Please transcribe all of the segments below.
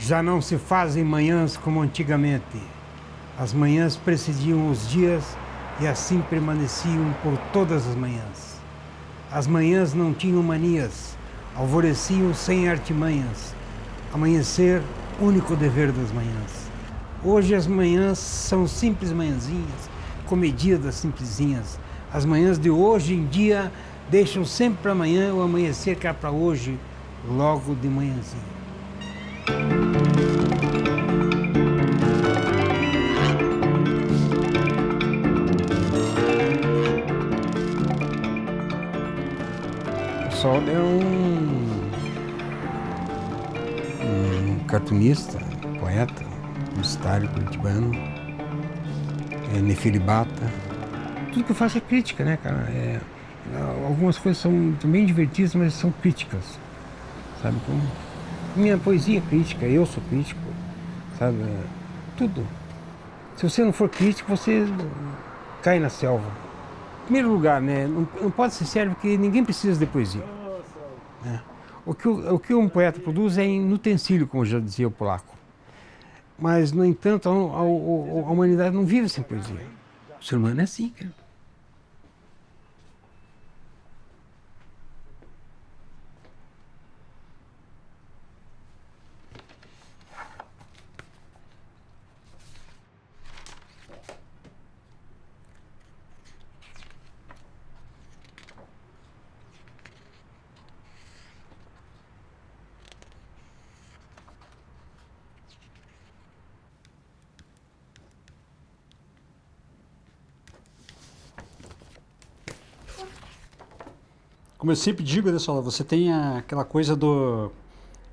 Já não se fazem manhãs como antigamente. As manhãs precediam os dias e assim permaneciam por todas as manhãs. As manhãs não tinham manias, alvoreciam sem artimanhas. Amanhecer, único dever das manhãs. Hoje as manhãs são simples manhãzinhas, comedidas simplesinhas. As manhãs de hoje em dia deixam sempre para amanhã o amanhecer que é para hoje, logo de manhãzinha. O Solda é um cartunista, poeta, publicitário curitibano, nefilibata. Tudo que eu faço é crítica, né, cara? Algumas coisas são bem divertidas, mas são críticas, sabe? Como minha poesia é crítica, eu sou crítico, sabe? Tudo. Se você não for crítico, você cai na selva. Em primeiro lugar, né, não pode ser sério porque ninguém precisa de poesia. Né? O que um poeta produz é em utensílio, como já dizia o polaco. Mas, no entanto, a humanidade não vive sem poesia. O ser humano é assim, cara. Como eu sempre digo, olha só, você tem aquela coisa do...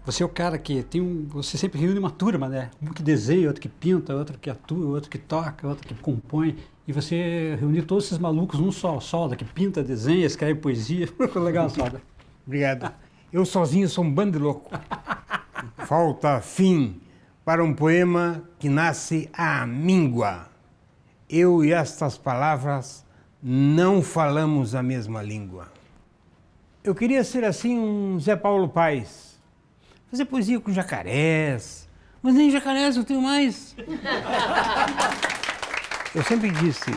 Você é o cara que tem você sempre reúne uma turma, né? Um que desenha, outro que pinta, outro que atua, outro que toca, outro que compõe. E você reunir todos esses malucos num só, Solda, que pinta, desenha, escreve poesia. Ficou legal, Solda. Obrigado. Eu sozinho sou um bando de louco. Falta fim para um poema que nasce à míngua. Eu e estas palavras não falamos a mesma língua. Eu queria ser assim um Zé Paulo Paes, fazer poesia com jacarés, mas nem jacarés eu tenho mais. Eu sempre disse,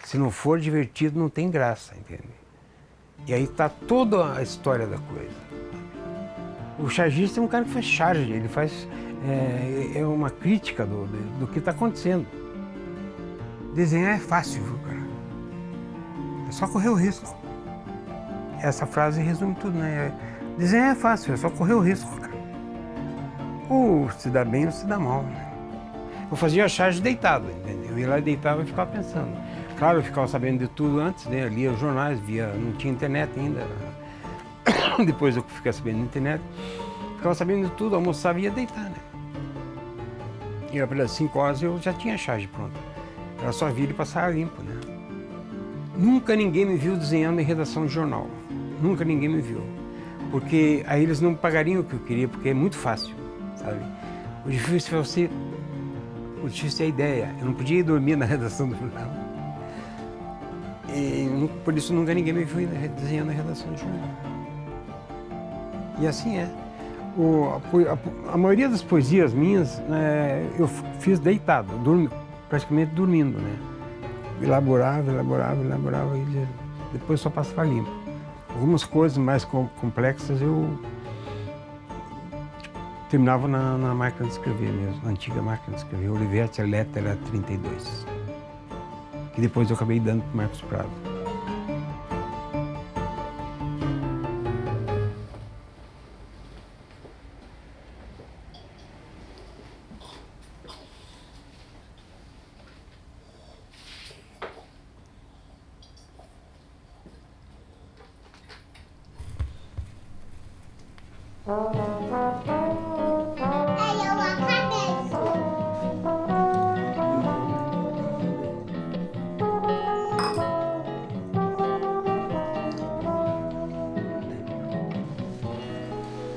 se não for divertido não tem graça, entende? E aí está toda a história da coisa. O chargista é um cara que faz charge, ele faz é uma crítica do que está acontecendo. Desenhar é fácil, viu, cara? É só correr o risco. Essa frase resume tudo, né? Desenhar é fácil, é só correr o risco, cara. Ou se dá bem ou se dá mal, né? Eu fazia a charge deitado, entendeu? Eu ia lá e deitava e ficava pensando. Claro, eu ficava sabendo de tudo antes, né? Eu lia os jornais, não tinha internet ainda. Depois eu fiquei sabendo na internet. Ficava sabendo de tudo, almoçava e ia deitar, né? E pelas 5 horas eu já tinha a charge pronta. Era só vir e passar limpo, né? Nunca ninguém me viu desenhando em redação de jornal. Nunca ninguém me viu. Porque aí eles não pagariam o que eu queria, porque é muito fácil, sabe? O difícil é a ideia. Eu não podia ir dormir na redação do jornal. E por isso nunca ninguém me viu desenhando em redação de jornal. E assim é. A maioria das poesias minhas eu fiz deitado, praticamente dormindo, né? Elaborava e depois só passava limpo. Algumas coisas mais complexas eu terminava na máquina de escrever mesmo, na antiga máquina de escrever, Olivetti Lettera 32, que depois eu acabei dando para o Marcos Prado.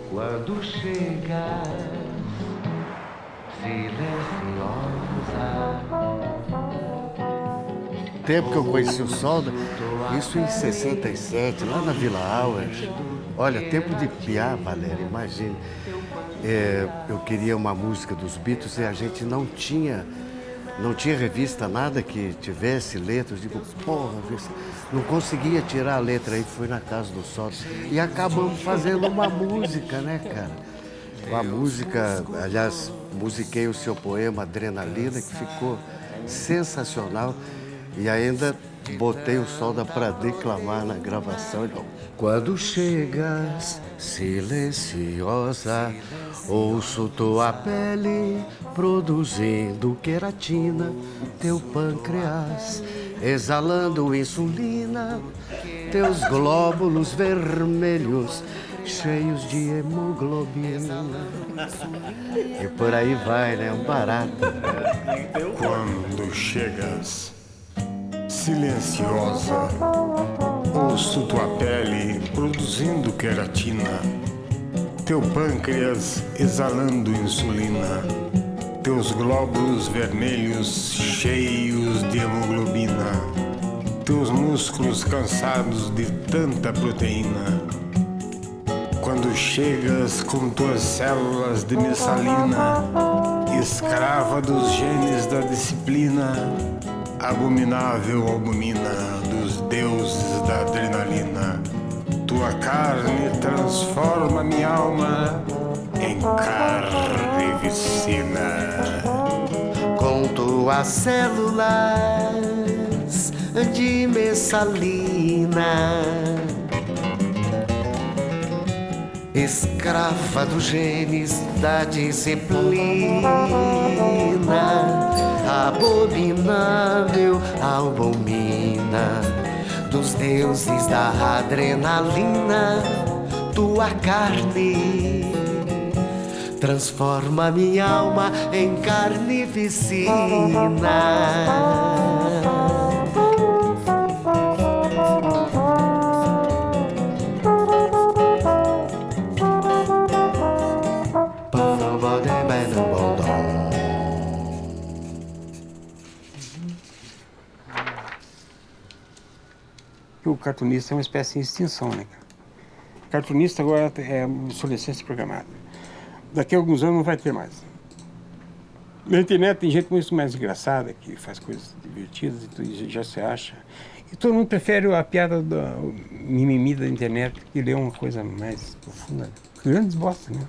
Quando chegas, silenciosa. Tempo que eu conheci o Solda, isso em 67, lá na Vila Auer. Olha, tempo de piar, Valéria, imagine. eu queria uma música dos Beatles e a gente não tinha revista, nada que tivesse letras. Eu digo, porra, não conseguia tirar a letra. Aí fui na casa do Solda e acabamos fazendo uma música, né, cara? Uma música, aliás, musiquei o seu poema Adrenalina, que ficou sensacional. E ainda botei o Solda para declamar na gravação. Quando chegas silenciosa, ouço tua pele produzindo queratina, teu pâncreas exalando insulina, teus glóbulos vermelhos cheios de hemoglobina. E por aí vai, né? Um barato. Quando chegas silenciosa, ouço tua pele produzindo queratina, teu pâncreas exalando insulina, teus glóbulos vermelhos cheios de hemoglobina, teus músculos cansados de tanta proteína. Quando chegas com tuas células de messalina, escrava dos genes da disciplina, abominável albumina dos deuses da adrenalina, tua carne transforma minha alma em carnivicina. Com tuas células de messalina, escrava dos genes da disciplina, abominável albumina dos deuses da adrenalina, tua carne transforma minha alma em carnificina. O cartunista é uma espécie em extinção, né, cara? Cartunista agora é obsolescência programada. Daqui a alguns anos não vai ter mais. Na internet tem gente muito mais engraçada, que faz coisas divertidas e tudo, já se acha. E todo mundo prefere a piada do mimimi da internet que ler uma coisa mais profunda. Grandes bosta, né?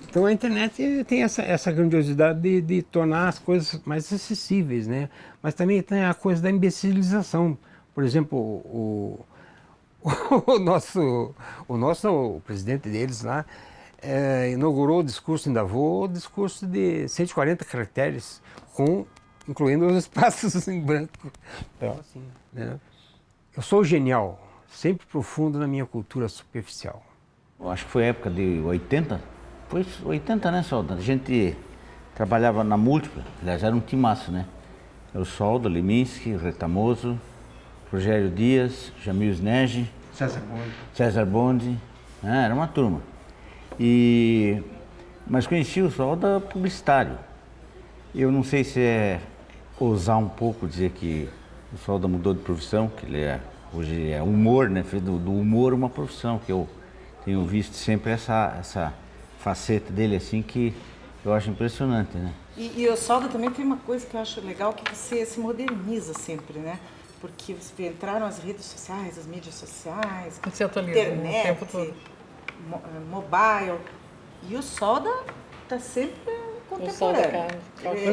Então a internet tem essa grandiosidade de tornar as coisas mais acessíveis, né? Mas também tem a coisa da imbecilização. Por exemplo, o presidente deles lá inaugurou o discurso em Davos, o discurso de 140 caracteres, incluindo os espaços em branco. Então, assim, né? Eu sou genial, sempre profundo na minha cultura superficial. Eu acho que foi a época de 80, foi 80, né, Solda? A gente trabalhava na Múltipla, aliás, era um timaço, né? Eu, Solda, Leminski, Retamoso, Rogério Dias, Jamil Snege, César Bondi, era uma turma. Mas conheci o Solda publicitário. Eu não sei se é ousar um pouco dizer que o Solda mudou de profissão, que hoje é humor, né? Fez do humor uma profissão, que eu tenho visto sempre essa faceta dele assim que eu acho impressionante, né? E o Solda também tem uma coisa que eu acho legal, que você se moderniza sempre, né? Porque você entraram as redes sociais, as mídias sociais, internet, mobile, e o Solda está sempre contemporâneo.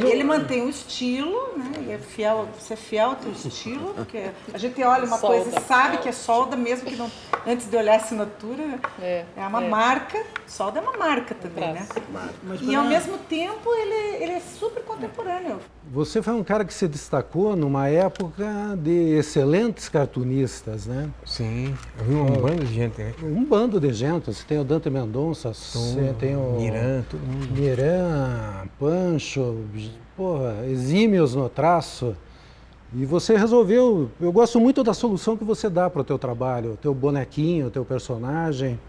Ele mantém o estilo, né? Ele você é fiel ao teu estilo, porque a gente olha uma coisa e sabe que é Solda, mesmo que não, antes de olhar a assinatura, é uma marca. Solda é uma marca também, né? E ao mesmo tempo ele é super contemporâneo. Você foi um cara que se destacou numa época de excelentes cartunistas, né? Sim, eu vi um bando de gente, né? Um bando de gente. Você tem o Dante Mendonça, você tem o Miran, todo mundo. Miran, Pancho, porra, exímios no traço. E você resolveu, eu gosto muito da solução que você dá para o teu trabalho, o teu bonequinho, o teu personagem,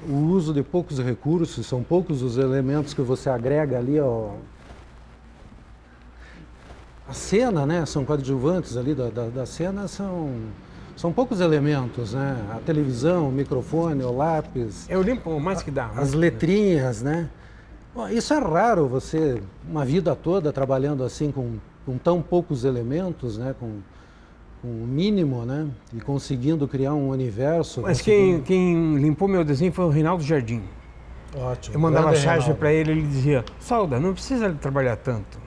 o uso de poucos recursos, são poucos os elementos que você agrega ali, ó. A cena, né, são coadjuvantes ali da cena, são São poucos elementos, né? A televisão, o microfone, o lápis. Eu limpo o mais que dá. As letrinhas, né? Bom, isso é raro, você, uma vida toda trabalhando assim com tão poucos elementos, né? Com o mínimo, né? E conseguindo criar um universo. Mas quem limpou meu desenho foi o Reinaldo Jardim. Ótimo. Eu mandava Grande charge Reinaldo. para ele dizia, Solda, não precisa trabalhar tanto.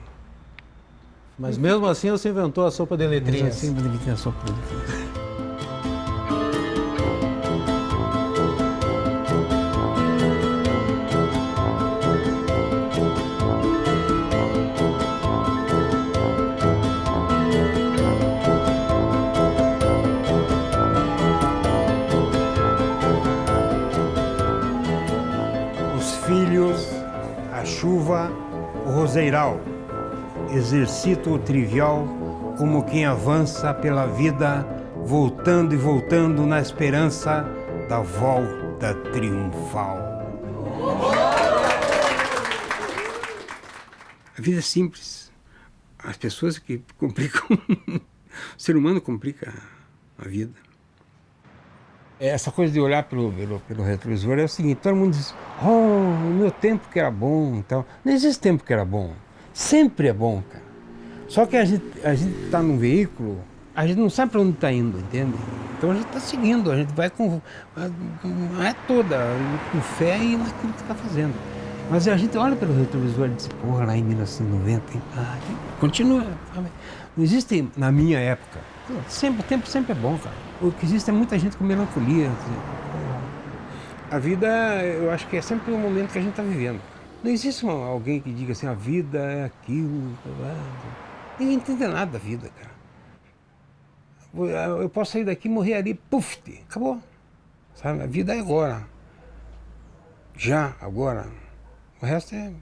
Mas mesmo assim você inventou a sopa de letrinhas. Assim, ele tem a sopa de letrinhas. Os filhos, a chuva, o roseiral. Exercito o trivial como quem avança pela vida, voltando e voltando na esperança da volta triunfal. A vida é simples. As pessoas que complicam, o ser humano complica a vida. Essa coisa de olhar pelo retrovisor é o seguinte, todo mundo diz, o meu tempo que era bom, então. Não existe tempo que era bom. Sempre é bom, cara. Só que a gente está num veículo, a gente não sabe para onde está indo, entende? Então a gente está seguindo, a gente vai com com fé e naquilo que está fazendo. Mas a gente olha pelo retrovisor e diz, porra, lá em 1990, hein? Continua. Não existe na minha época. O tempo sempre é bom, cara. O que existe é muita gente com melancolia. A vida, eu acho que é sempre o momento que a gente está vivendo. Não existe alguém que diga assim, a vida é aquilo. Ninguém entende nada da vida, cara. Eu posso sair daqui e morrer ali, puf, acabou. Sabe? A vida é agora. Já, agora. O resto é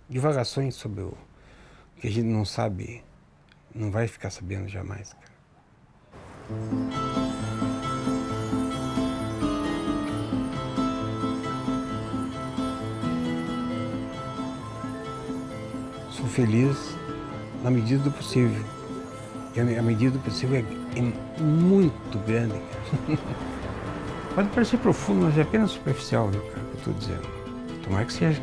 divagações sobre o que a gente não sabe, não vai ficar sabendo jamais, cara. Sou feliz na medida do possível. E a medida do possível é muito grande, cara. Pode parecer profundo, mas é apenas superficial, viu, cara, que eu estou dizendo. Tomara que seja.